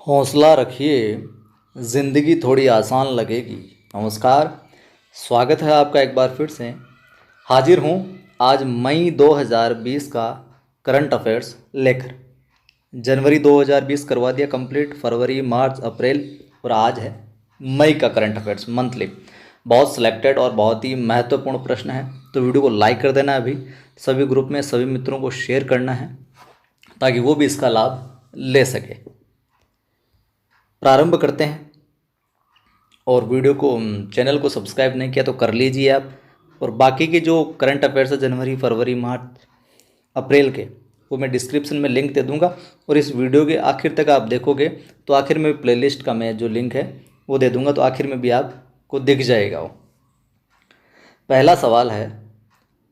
हौसला रखिए, ज़िंदगी थोड़ी आसान लगेगी। नमस्कार, स्वागत है आपका एक बार फिर से। हाजिर हूँ आज मई 2020 का करंट अफेयर्स लेकर। जनवरी 2020 करवा दिया कंप्लीट, फरवरी, मार्च, अप्रैल और आज है मई का करंट अफेयर्स मंथली। बहुत सिलेक्टेड और बहुत ही महत्वपूर्ण प्रश्न है, तो वीडियो को लाइक कर देना। अभी सभी ग्रुप में सभी मित्रों को शेयर करना है ताकि वो भी इसका लाभ ले सके। प्रारंभ करते हैं। और वीडियो को चैनल को सब्सक्राइब नहीं किया तो कर लीजिए आप। और बाकी के जो करंट अफेयर्स है जनवरी, फरवरी, मार्च, अप्रैल के, वो मैं डिस्क्रिप्शन में लिंक दे दूंगा। और इस वीडियो के आखिर तक आप देखोगे तो आखिर में प्लेलिस्ट का मैं जो लिंक है वो दे दूंगा, तो आखिर में भी आपको दिख जाएगा वो। पहला सवाल है,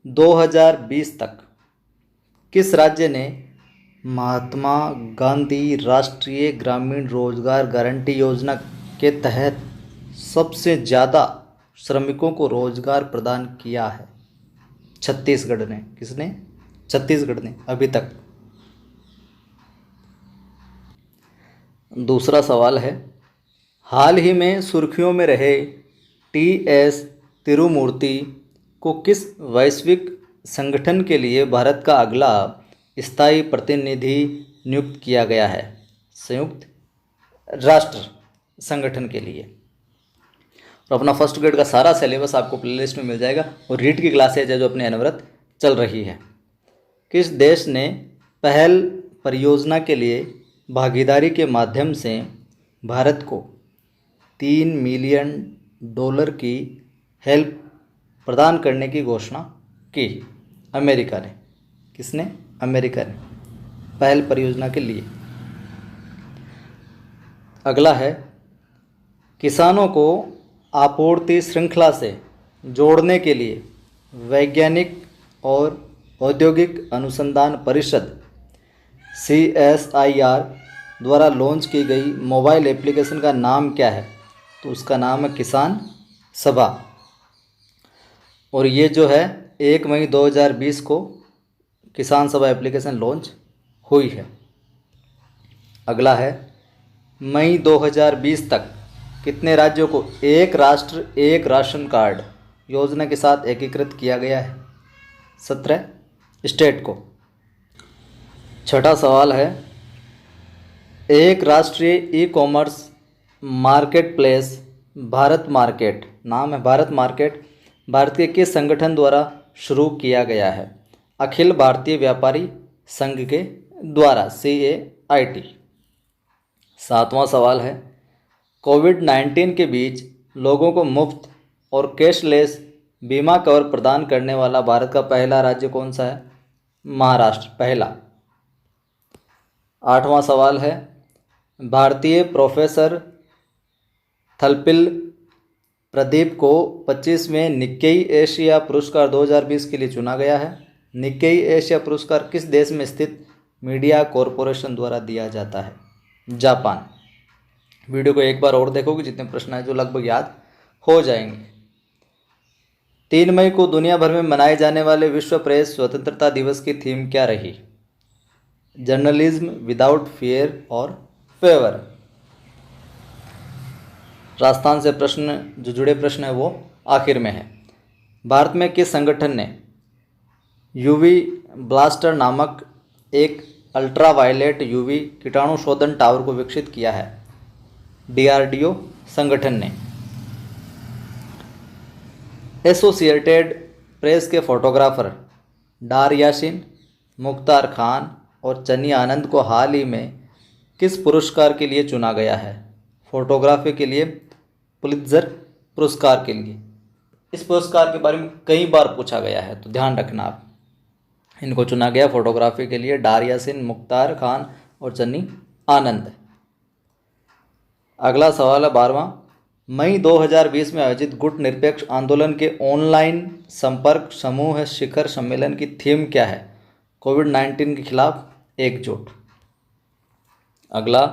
2020 तक किस राज्य ने महात्मा गांधी राष्ट्रीय ग्रामीण रोजगार गारंटी योजना के तहत सबसे ज़्यादा श्रमिकों को रोजगार प्रदान किया है? छत्तीसगढ़ ने। किसने? छत्तीसगढ़ ने अभी तक। दूसरा सवाल है, हाल ही में सुर्खियों में रहे टी.एस. तिरुमूर्ति को किस वैश्विक संगठन के लिए भारत का अगला स्थायी प्रतिनिधि नियुक्त किया गया है? संयुक्त राष्ट्र संगठन के लिए। और अपना फर्स्ट ग्रेड का सारा सिलेबस आपको प्लेलिस्ट में मिल जाएगा। और रीट की क्लासेज है जो अपने अनवरत चल रही है। किस देश ने पहल परियोजना के लिए भागीदारी के माध्यम से भारत को $3 मिलियन की हेल्प प्रदान करने की घोषणा की? अमेरिका ने। किसने? अमेरिका ने, पहल परियोजना के लिए। अगला है, किसानों को आपूर्ति श्रृंखला से जोड़ने के लिए वैज्ञानिक और औद्योगिक अनुसंधान परिषद CSIR द्वारा लॉन्च की गई मोबाइल एप्लीकेशन का नाम क्या है? तो उसका नाम है किसान सभा। और ये जो है 1 मई 2020 को किसान सभा एप्लीकेशन लॉन्च हुई है। अगला है, मई 2020 तक कितने राज्यों को एक राष्ट्र एक राशन कार्ड योजना के साथ एकीकृत किया गया है? 17 स्टेट को। छठा सवाल है, एक राष्ट्रीय e commerce market place Bharat market, नाम है भारत मार्केट, भारत के किस संगठन द्वारा शुरू किया गया है? अखिल भारतीय व्यापारी संघ के द्वारा, CAIT। सातवां सवाल है, कोविड-19 के बीच लोगों को मुफ्त और कैशलेस बीमा कवर प्रदान करने वाला भारत का पहला राज्य कौन सा है? महाराष्ट्र, पहला। आठवां सवाल है, भारतीय प्रोफेसर थलपिल प्रदीप को 25वें निक्केई एशिया पुरस्कार 2020 के लिए चुना गया है। निक्केई एशिया पुरस्कार किस देश में स्थित मीडिया कॉरपोरेशन द्वारा दिया जाता है? जापान। वीडियो को एक बार और देखोगे, जितने प्रश्न हैं जो लगभग याद हो जाएंगे। 3 मई को दुनिया भर में मनाए जाने वाले विश्व प्रेस स्वतंत्रता दिवस की थीम क्या रही? जर्नलिज्म विदाउट फियर और फेवर। राजस्थान से प्रश्न जो जुड़े प्रश्न है वो आखिर में है। भारत में किस संगठन ने UV ब्लास्टर नामक एक अल्ट्रावायलेट UV कीटाणु शोधन टावर को विकसित किया है? DRDO संगठन ने। एसोसिएटेड प्रेस के फोटोग्राफर डार यासिन, मुख्तार खान और चन्नी आनंद को हाल ही में किस पुरस्कार के लिए चुना गया है? फोटोग्राफी के लिए पुलित्जर पुरस्कार के लिए। इस पुरस्कार के बारे में कई बार पूछा गया है, तो ध्यान रखना आप। इनको चुना गया फोटोग्राफी के लिए डार यासिन, मुख्तार खान और चन्नी आनंद। अगला सवाल है 12वां, मई 2020 में आयोजित गुट निरपेक्ष आंदोलन के ऑनलाइन संपर्क समूह शिखर सम्मेलन की थीम क्या है? कोविड-19 के खिलाफ एकजुट। अगला,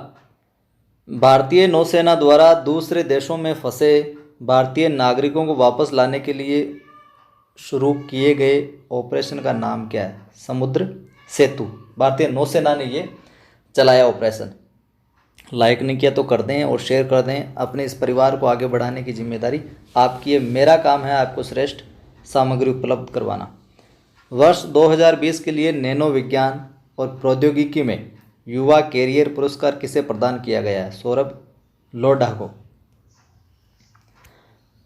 भारतीय नौसेना द्वारा दूसरे देशों में फंसे भारतीय नागरिकों को वापस लाने के लिए शुरू किए गए ऑपरेशन का नाम क्या है? समुद्र सेतु। भारतीय नौसेना ने ये चलाया ऑपरेशन। लाइक नहीं किया तो कर दें और शेयर कर दें। अपने इस परिवार को आगे बढ़ाने की जिम्मेदारी आपकी है। मेरा काम है आपको श्रेष्ठ सामग्री उपलब्ध करवाना। वर्ष 2020 के लिए नैनो विज्ञान और प्रौद्योगिकी में युवा कैरियर पुरस्कार किसे प्रदान किया गया है? सौरभ लोढ़ा को।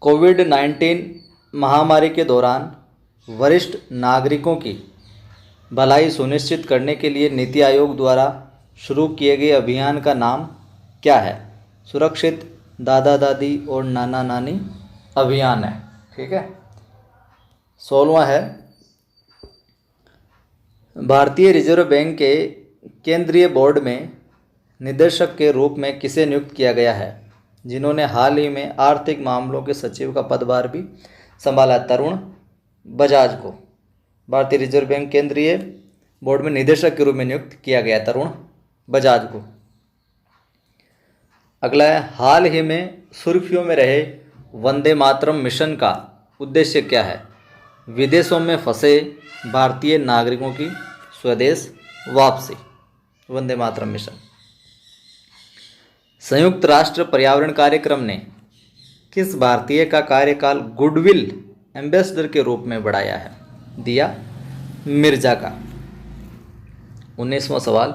कोविड-19 महामारी के दौरान वरिष्ठ नागरिकों की भलाई सुनिश्चित करने के लिए नीति आयोग द्वारा शुरू किए गए अभियान का नाम क्या है? सुरक्षित दादा दादी और नाना नानी अभियान है। ठीक है। 16वां है, भारतीय रिजर्व बैंक के केंद्रीय बोर्ड में निदेशक के रूप में किसे नियुक्त किया गया है, जिन्होंने हाल ही में आर्थिक मामलों के सचिव का पदभार भी संभाला? तरुण बजाज को भारतीय रिजर्व बैंक केंद्रीय बोर्ड में निदेशक के रूप में नियुक्त किया गया, तरुण बजाज को। अगला है, हाल ही में सुर्खियों में रहे वंदे मातरम मिशन का उद्देश्य क्या है? विदेशों में फंसे भारतीय नागरिकों की स्वदेश वापसी, वंदे मातरम मिशन। संयुक्त राष्ट्र पर्यावरण कार्यक्रम ने किस भारतीय का कार्यकाल गुडविल एम्बेसडर के रूप में बढ़ाया है? दिया मिर्जा का। 19वां सवाल,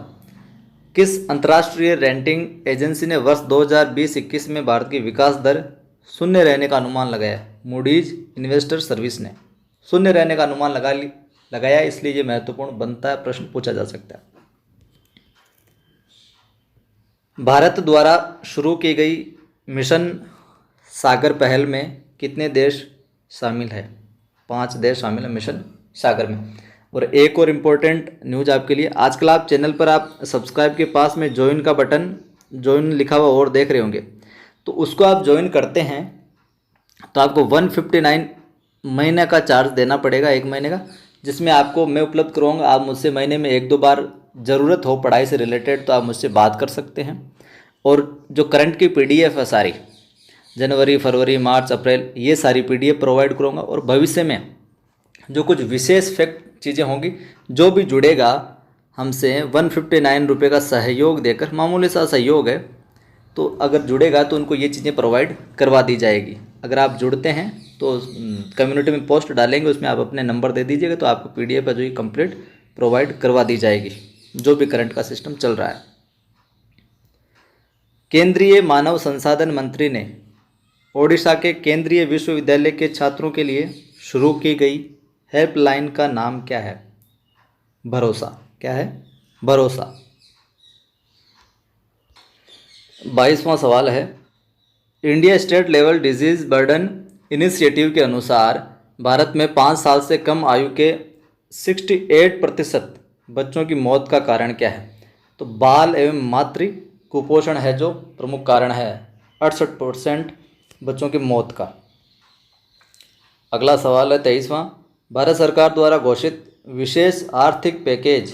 किस अंतर्राष्ट्रीय रेटिंग एजेंसी ने वर्ष 2020-21 में भारत की विकास दर शून्य रहने का अनुमान लगाया? मूडीज इन्वेस्टर सर्विस ने शून्य रहने का अनुमान लगाया, इसलिए ये महत्वपूर्ण बनता है, प्रश्न पूछा जा सकता है। भारत द्वारा शुरू की गई मिशन सागर पहल में कितने देश शामिल है? 5 देश शामिल है मिशन सागर में। और एक और इम्पोर्टेंट न्यूज़ आपके लिए, आजकल आप चैनल पर आप सब्सक्राइब के पास में ज्वाइन का बटन, ज्वाइन लिखा हुआ और देख रहे होंगे, तो उसको आप ज्वाइन करते हैं तो आपको 159 महीने का चार्ज देना पड़ेगा, 1 महीने का, जिसमें आपको मैं उपलब्ध करवाऊँगा। आप मुझसे महीने में 1-2 बार ज़रूरत हो पढ़ाई से रिलेटेड तो आप मुझसे बात कर सकते हैं। और जो करंट की PDF है सारी, जनवरी, फरवरी, मार्च, अप्रैल, ये सारी PDF प्रोवाइड करूँगा। और भविष्य में जो कुछ विशेष फैक्ट चीज़ें होंगी, जो भी जुड़ेगा हमसे 159 रुपये का सहयोग देकर, मामूली सा सहयोग है, तो अगर जुड़ेगा तो उनको ये चीज़ें प्रोवाइड करवा दी जाएगी। अगर आप जुड़ते हैं तो कम्युनिटी में पोस्ट डालेंगे, उसमें आप अपने नंबर दे दीजिएगा तो आपको PDF है जो ये कंप्लीट प्रोवाइड करवा दी जाएगी, जो भी करंट का सिस्टम चल रहा है। केंद्रीय मानव संसाधन मंत्री ने ओडिशा के केंद्रीय विश्वविद्यालय के छात्रों के लिए शुरू की गई हेल्पलाइन का नाम क्या है? भरोसा। क्या है? भरोसा। 22वां सवाल है, India state level disease burden initiative के अनुसार भारत में 5 साल से कम आयु के 68% बच्चों की मौत का कारण क्या है? तो बाल एवं मातृ कुपोषण है जो प्रमुख कारण है, 68% बच्चों की मौत का। अगला सवाल है 23वां, भारत सरकार द्वारा घोषित विशेष आर्थिक पैकेज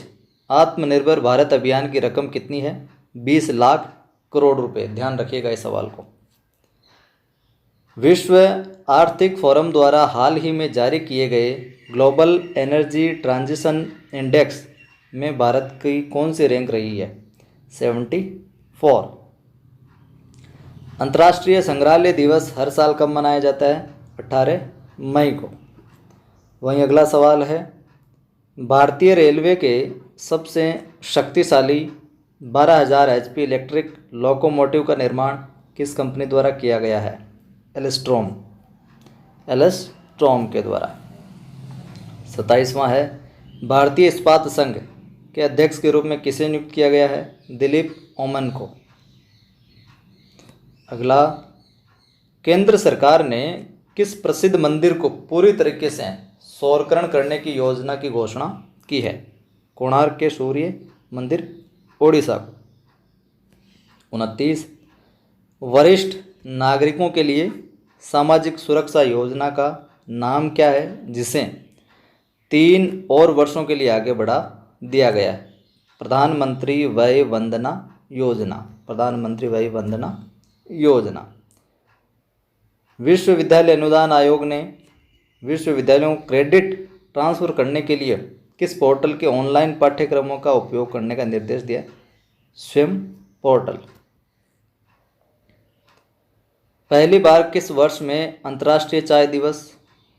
आत्मनिर्भर भारत अभियान की रकम कितनी है? 20 लाख करोड़ रुपए। ध्यान रखिएगा इस सवाल को। विश्व आर्थिक फोरम द्वारा हाल ही में जारी किए गए ग्लोबल एनर्जी ट्रांजिशन इंडेक्स में भारत की कौन सी रैंक रही है? 74। अंतर्राष्ट्रीय संग्रहालय दिवस हर साल कब मनाया जाता है? 18 मई को। वहीं अगला सवाल है, भारतीय रेलवे के सबसे शक्तिशाली 12,000 HP इलेक्ट्रिक लोकोमोटिव का निर्माण किस कंपनी द्वारा किया गया है? एल्स्ट्रॉम के द्वारा। 27वां है, भारतीय इस्पात संघ के अध्यक्ष के रूप में किसे नियुक्त किया गया है? दिलीप ओमन को। अगला, केंद्र सरकार ने किस प्रसिद्ध मंदिर को पूरी तरीके से सौरकरण करने की योजना की घोषणा की है? कोणार्क के सूर्य मंदिर, ओडिशा को। 29, वरिष्ठ नागरिकों के लिए सामाजिक सुरक्षा योजना का नाम क्या है जिसे 3 और वर्षों के लिए आगे बढ़ा दिया गया है? प्रधानमंत्री वय वंदना योजना। प्रधानमंत्री वय वंदना योजना। विश्वविद्यालय अनुदान आयोग ने विश्वविद्यालयों को क्रेडिट ट्रांसफ़र करने के लिए किस पोर्टल के ऑनलाइन पाठ्यक्रमों का उपयोग करने का निर्देश दिया? स्वयं पोर्टल। पहली बार किस वर्ष में अंतर्राष्ट्रीय चाय दिवस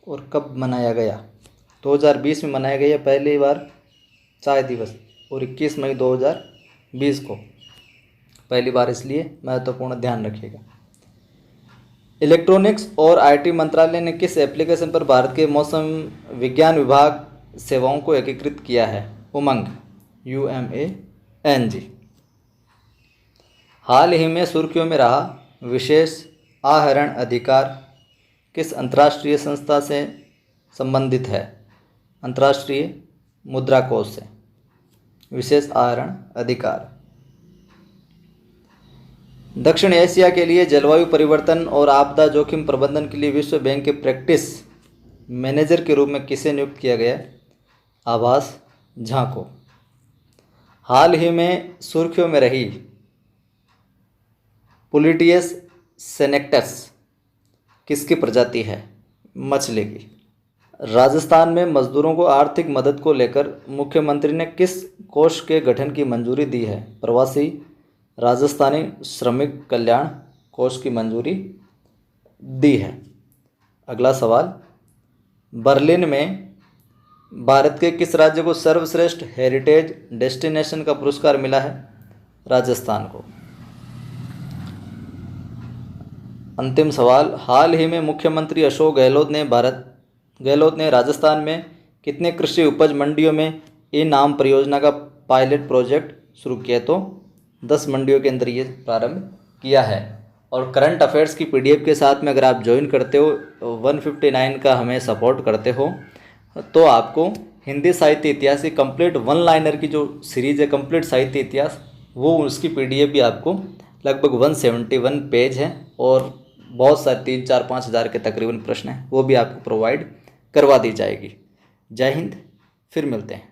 और कब मनाया गया? 2020 में मनाया गया पहली बार चाय दिवस और 21 मई 2020 को पहली बार, इसलिए महत्वपूर्ण ध्यान रखिएगा। इलेक्ट्रॉनिक्स और आईटी मंत्रालय ने किस एप्लीकेशन पर भारत के मौसम विज्ञान विभाग सेवाओं को एकीकृत किया है? उमंग, UMANG। हाल ही में सुर्खियों में रहा विशेष आहरण अधिकार किस अंतर्राष्ट्रीय संस्था से संबंधित है? अंतर्राष्ट्रीय मुद्रा कोष से। विशेष आहरण अधिकार। दक्षिण एशिया के लिए जलवायु परिवर्तन और आपदा जोखिम प्रबंधन के लिए विश्व बैंक के प्रैक्टिस मैनेजर के रूप में किसे नियुक्त किया गया? आभास झा को। हाल ही में सुर्खियों में रही पुलिटियस सेनेक्टस किसकी प्रजाति है? मछली की। राजस्थान में मजदूरों को आर्थिक मदद को लेकर मुख्यमंत्री ने किस कोष के गठन की मंजूरी दी है? प्रवासी राजस्थानी श्रमिक कल्याण कोष की मंजूरी दी है। अगला सवाल, बर्लिन में भारत के किस राज्य को सर्वश्रेष्ठ हेरिटेज डेस्टिनेशन का पुरस्कार मिला है? राजस्थान को। अंतिम सवाल, हाल ही में मुख्यमंत्री अशोक गहलोत ने राजस्थान में कितने कृषि उपज मंडियों में ई नाम परियोजना का पायलट प्रोजेक्ट शुरू किया? तो 10 मंडियों के अंदर ये प्रारंभ किया है। और करंट अफेयर्स की PDF के साथ में अगर आप ज्वाइन करते हो, 159 का हमें सपोर्ट करते हो, तो आपको हिंदी साहित्य इतिहास की कंप्लीट 1 लाइनर की जो सीरीज़ है कंप्लीट साहित्य इतिहास, वो उसकी PDF भी आपको लगभग 171 पेज है और बहुत सारे 3, 4, 5 हज़ार के तकरीबन प्रश्न हैं, वो भी आपको प्रोवाइड करवा दी जाएगी। जय हिंद, फिर मिलते हैं।